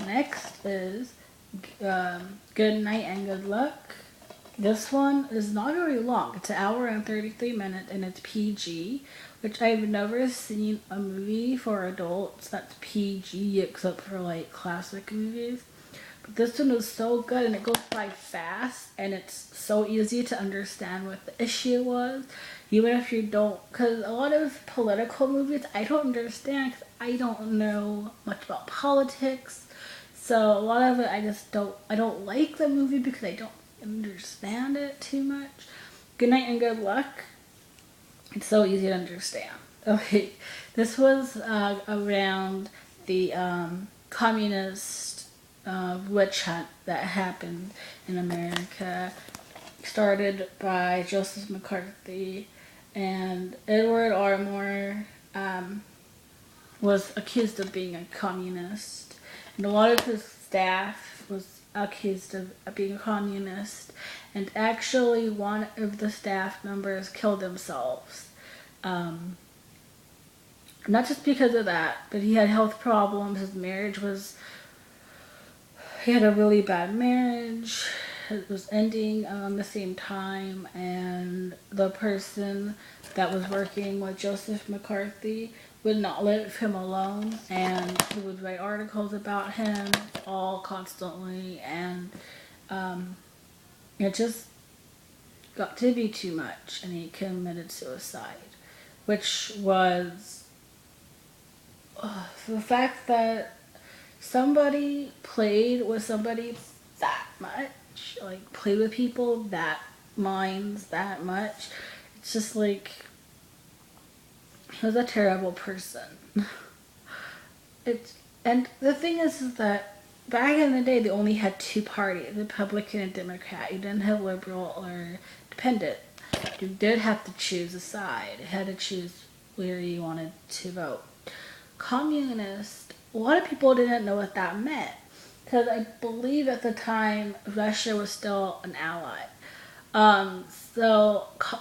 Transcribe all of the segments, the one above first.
Next is Good Night and Good Luck. This one is not very long. It's an hour and 33 minutes and it's PG, which I've never seen a movie for adults that's PG except for like classic movies. But this one was so good and it goes by fast and it's so easy to understand what the issue was. Even if you don't, because a lot of political movies I don't understand because I don't know much about politics. So a lot of it I don't like the movie because I don't understand it too much. Good Night and Good Luck. It's so easy to understand. Okay, this was around the communist witch hunt that happened in America, started by Joseph McCarthy, and Edward R. Moore was accused of being a communist, and a lot of his staff was accused of being a communist, and actually one of the staff members killed themselves. Um, Not just because of that, but he had health problems. His marriage was, he had a really bad marriage. It was ending the same time, and the person that was working with Joseph McCarthy would not leave him alone, and he would write articles about him all constantly, and um, it just got to be too much, and he committed suicide, which was the fact that somebody played with somebody that much, like played with people that minds that much. It's just like he was a terrible person. It's and the thing is that back in the day they only had two parties, Republican and Democrat. You didn't have liberal or independent. You did have to choose a side. You had to choose where you wanted to vote. Communist, a lot of people didn't know what that meant because I believe at the time Russia was still an ally.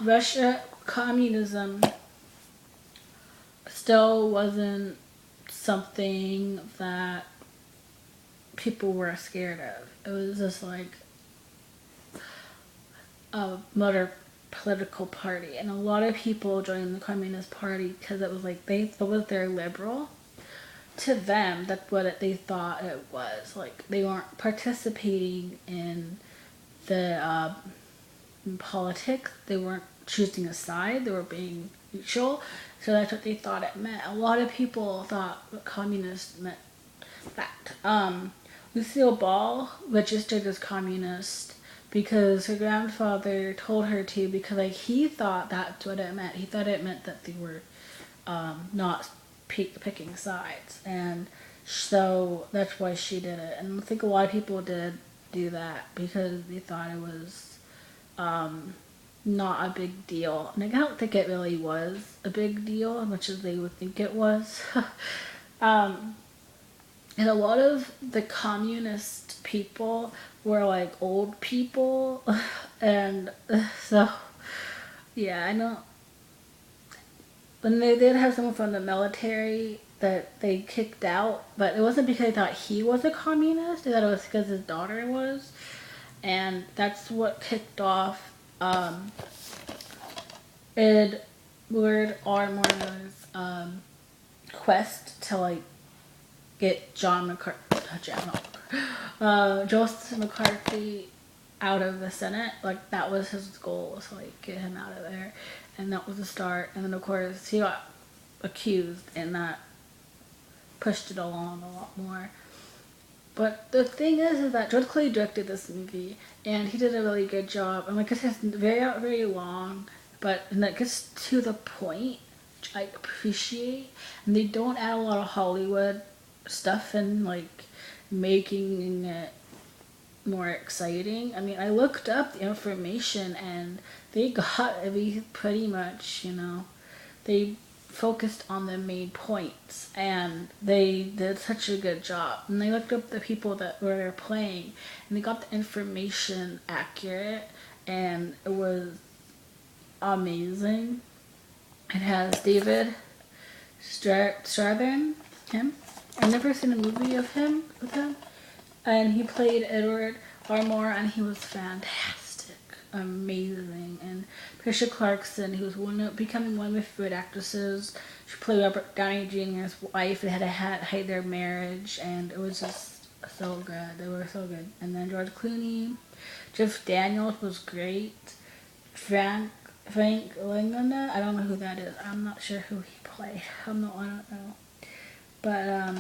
Russia communism still wasn't something that people were scared of. It was just like another political party, and a lot of people joined the Communist Party because it was like they thought they're liberal. To them, that's what they thought it was. Like they weren't participating in the in politics. They weren't choosing a side. They were being neutral. So that's what they thought it meant. A lot of people thought what communist meant that. Lucille Ball registered as communist because her grandfather told her to, because like he thought that's what it meant. He thought it meant that they were not picking sides, and so that's why she did it. And I think a lot of people did do that because they thought it was not a big deal, and I don't think it really was a big deal as much as they would think it was. um, and a lot of the communist people were like old people, and so yeah, I know. And they did have someone from the military that they kicked out, but it wasn't because they thought he was a communist. They thought it was because his daughter was, and that's what kicked off Edward R. Moore's quest to like get Joseph McCarthy out of the Senate. Like that was his goal, was to like get him out of there, and that was the start. And then of course he got accused, and that pushed it along a lot more. But the thing is that George Clooney directed this movie, and he did a really good job. And like it's very long, but and it gets to the point, which I appreciate. And they don't add a lot of Hollywood stuff and like making it more exciting. I mean, I looked up the information, and they got every pretty much. They focused on the main points, and they did such a good job. And they looked up the people that were playing, and they got the information accurate, and it was amazing. It has David Strathairn, him. I've never seen a movie of him with him, and he played Edward Armour, and he was fantastic, amazing. And Patricia Clarkson, who was becoming one of my favorite actresses. She played Robert Downey Jr.'s wife. They had to hide their marriage, and it was just so good. They were so good. And then George Clooney, Jeff Daniels was great. Frank Langana, I don't know who that is. I'm not sure who he played. I don't know. But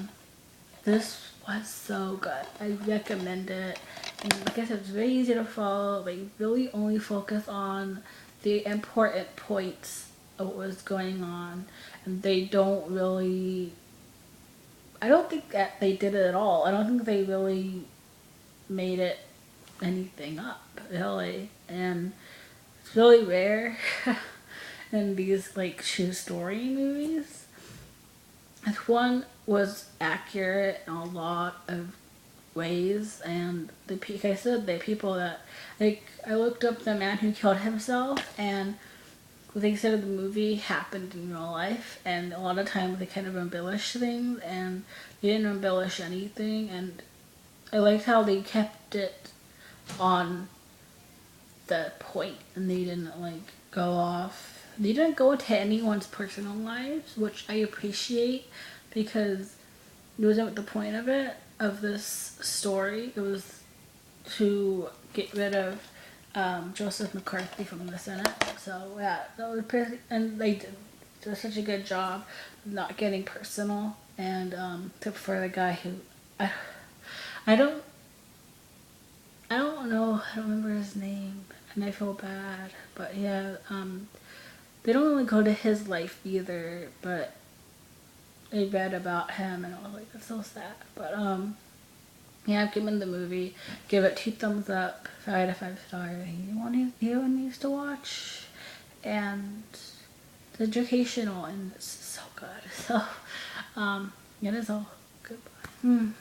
this was so good. I recommend it. And like I said, it's very easy to follow, but you really only focus on the important points of what was going on. And they don't really, I don't think that they did it at all. I don't think they really made it anything up, really. And it's really rare in these like true story movies. This one was accurate in a lot of ways, and like I said, the people that, like, I looked up the man who killed himself, and what they said of the movie happened in real life, and a lot of times they kind of embellish things, and they didn't embellish anything, and I liked how they kept it on the point, and they didn't like go off. They didn't go into anyone's personal lives, which I appreciate, because it wasn't the point of it, of this story. It was to get rid of Joseph McCarthy from the Senate. So yeah, that was pretty, and they did such a good job of not getting personal, and except for the guy who I don't know, I don't remember his name, and I feel bad. But yeah, they don't really go to his life either, but I read about him, and I was like, that's so sad. But yeah, I've given the movie, give it 2 thumbs up, 5 out of 5 stars. Anyone needs to watch, and it's educational, and it's so good. So it is all goodbye.